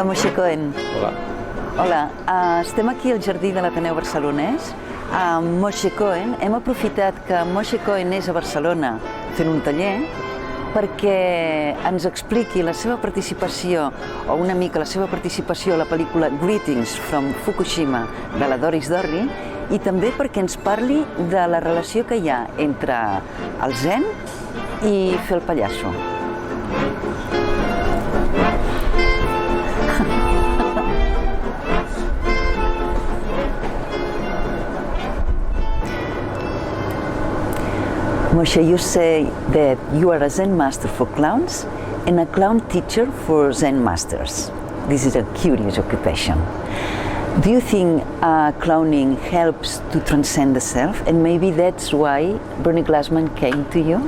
Hola, Moshe Cohen. Hola. Hola, estem aquí al jardí de l'Ateneu Barcelonès. Moshe Cohen, hem aprofitat que Moshe Cohen és a Barcelona fent un taller perquè ens expliqui la seva participació, o una mica la seva participació a la pel·lícula Greetings from Fukushima de la Doris Dörrie, i també perquè ens parli de la relació que hi ha entre el zen i fer el pallasso. Moshe, you say that you are a Zen master for clowns and a clown teacher for Zen masters. This is a curious occupation. Do you think clowning helps to transcend the self, and maybe that's why Bernie Glassman came to you?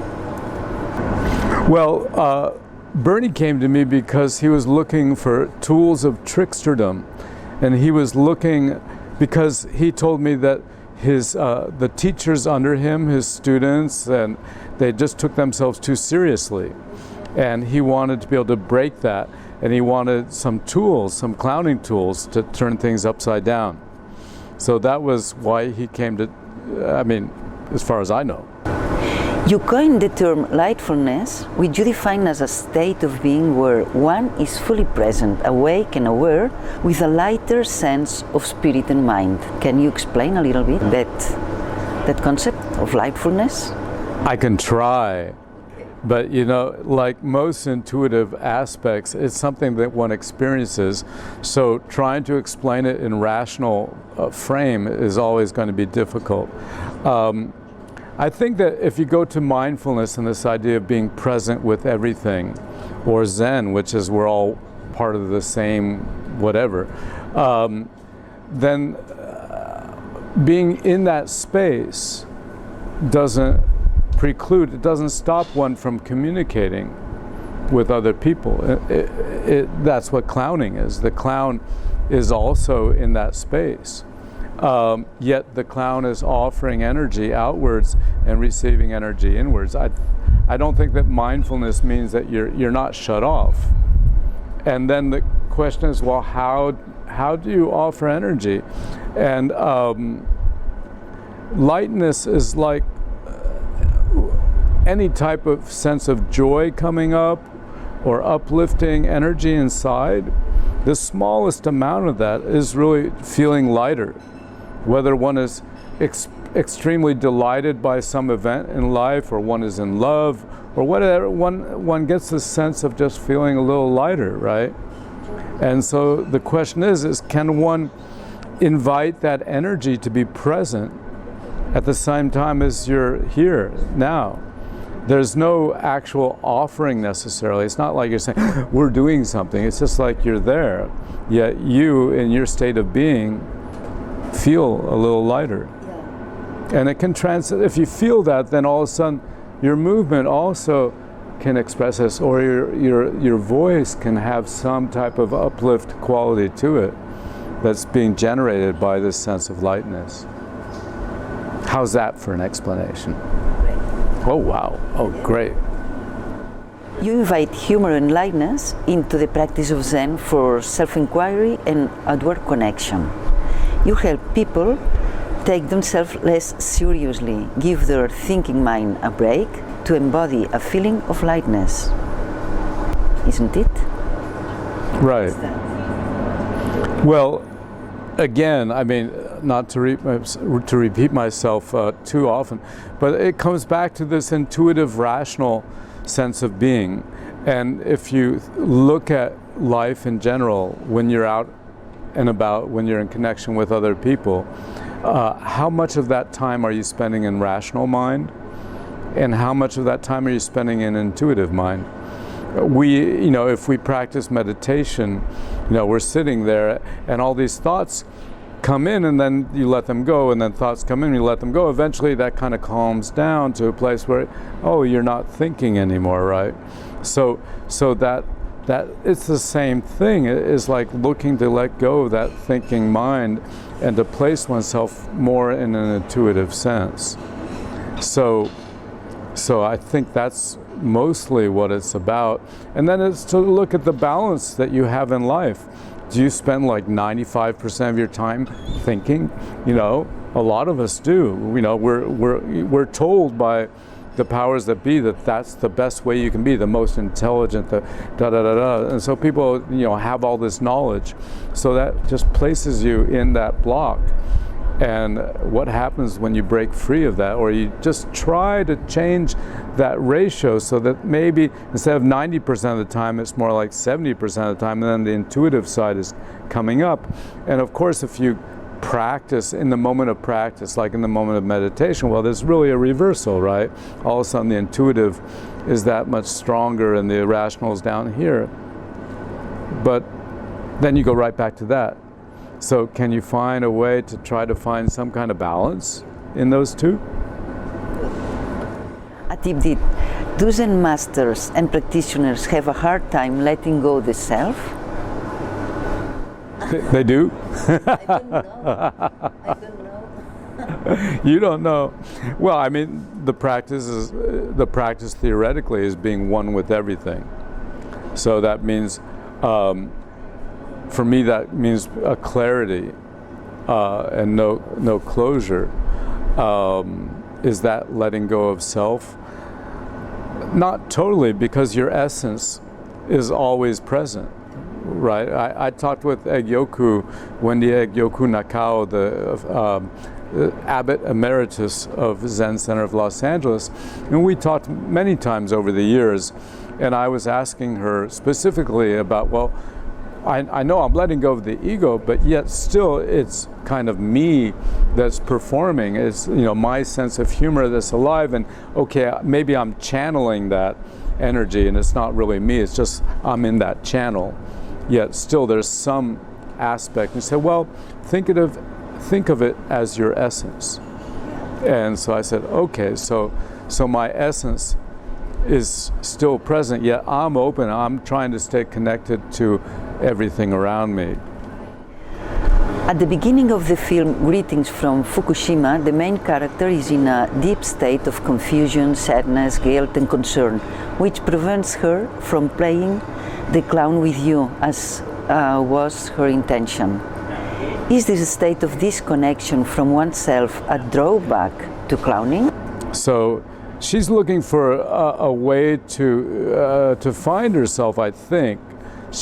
Well, Bernie came to me because he was looking for tools of tricksterdom, and he was looking because he told me that the teachers under him, his students, and they just took themselves too seriously, and he wanted to be able to break that, and he wanted some tools, some clowning tools to turn things upside down. So that was why he came to, as far as I know. You coined the term lightfulness, which you define as a state of being where one is fully present, awake and aware, with a lighter sense of spirit and mind. Can you explain a little bit that concept of lightfulness? I can try, but like most intuitive aspects, it's something that one experiences, so trying to explain it in rational frame is always going to be difficult. I think that if you go to mindfulness and this idea of being present with everything, or Zen, which is we're all part of the same whatever, then being in that space doesn't preclude, it doesn't stop one from communicating with other people. That's what clowning is. The clown is also in that space. Yet the clown is offering energy outwards and receiving energy inwards. I don't think that mindfulness means that you're not shut off. And then the question is, well, how do you offer energy? And lightness is like any type of sense of joy coming up or uplifting energy inside. The smallest amount of that is really feeling lighter. Whether one is extremely delighted by some event in life, or one is in love, or whatever, one gets the sense of just feeling a little lighter, right? And so the question is can one invite that energy to be present at the same time as you're here now? There's no actual offering necessarily. It's not like you're saying, we're doing something. It's just like you're there. Yet you, in your state of being, feel a little lighter. Yeah. And it can if you feel that, then all of a sudden your movement also can express this, or your voice can have some type of uplift quality to it that's being generated by this sense of lightness. How's that for an explanation? Oh wow, oh great. You invite humor and lightness into the practice of Zen for self-inquiry and outward connection. You help people take themselves less seriously, give their thinking mind a break to embody a feeling of lightness. Isn't it? Right. Well, again, not to repeat myself too often, but it comes back to this intuitive, rational sense of being. And if you look at life in general, when you're out and about, when you're in connection with other people, how much of that time are you spending in rational mind, and how much of that time are you spending in intuitive mind? If we practice meditation, we're sitting there and all these thoughts come in, and then you let them go, and then thoughts come in and you let them go. Eventually that kind of calms down to a place where, you're not thinking anymore, right? So that it's the same thing. It is like looking to let go of that thinking mind and to place oneself more in an intuitive sense. So So I think that's mostly what it's about. And then it's to look at the balance that you have in life. Do you spend like 95% of your time thinking? You know, a lot of us do. You know, we're told by the powers that be that that's the best way you can be, the most intelligent, the da-da-da-da. And so people, you know, have all this knowledge. So that just places you in that block. And what happens when you break free of that, or you just try to change that ratio so that maybe instead of 90% of the time, it's more like 70% of the time, and then the intuitive side is coming up. And of course, if you practice in the moment of practice, like in the moment of meditation, well, there's really a reversal, right? All of a sudden the intuitive is that much stronger and the irrational is down here. But then you go right back to that. So can you find a way to try to find some kind of balance in those two? A tip dit, do Zen masters and practitioners have a hard time letting go the self? They do? I don't know. I don't know. You don't know. Well, I mean, the practice theoretically is being one with everything. So that means, for me, that means a clarity and no closure. Is that letting go of self? Not totally, because your essence is always present. Right. I talked with Egyoku, Wendy Egyoku Nakao, the abbot emeritus of Zen Center of Los Angeles, and we talked many times over the years. And I was asking her specifically about, well, I know I'm letting go of the ego, but yet still it's kind of me that's performing. It's, you know, my sense of humor that's alive, and okay, maybe I'm channeling that energy, and it's not really me. It's just I'm in that channel. Yet still there's some aspect. You say, well, think of it as your essence. And so I said, okay, so my essence is still present, yet I'm open. I'm trying to stay connected to everything around me. At the beginning of the film Greetings from Fukushima, the main character is in a deep state of confusion, sadness, guilt and concern, which prevents her from playing the clown with you, as was her intention. Is this state of disconnection from oneself a drawback to clowning? So she's looking for a way to find herself, I think.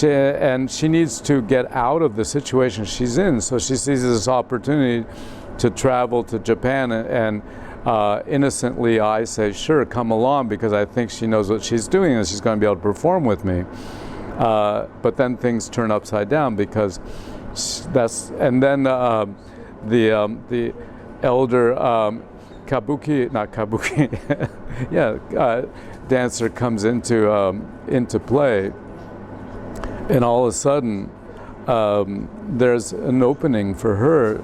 And she needs to get out of the situation she's in. So she sees this opportunity to travel to Japan, and innocently I say, sure, come along, because I think she knows what she's doing and she's going to be able to perform with me. But then things turn upside down, because and then the elder dancer comes into play. And all of a sudden, there's an opening for her,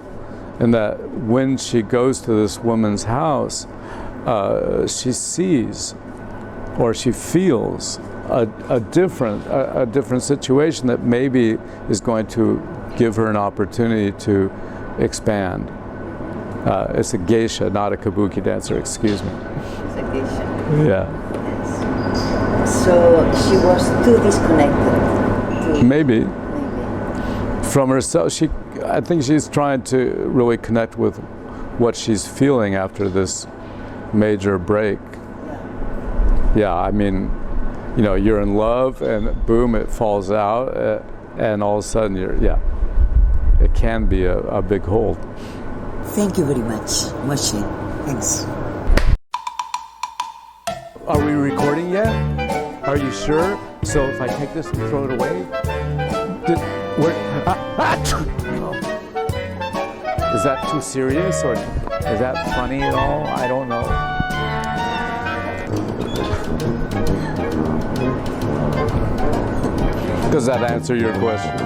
and that when she goes to this woman's house, she sees or she feels a different situation that maybe is going to give her an opportunity to expand. It's a geisha, not a kabuki dancer, excuse me. It's a geisha. Yeah. Yes. So she was too disconnected. Maybe from herself. I think she's trying to really connect with what she's feeling after this major break. Yeah, I mean, you know, you're in love and boom, it falls out, and all of a sudden it can be a big hold. Thank you very much, Moshe. Thanks. Are we recording yet? Are you sure? So if I take this and throw it away, is that too serious, or is that funny at all? I don't know. Does that answer your question?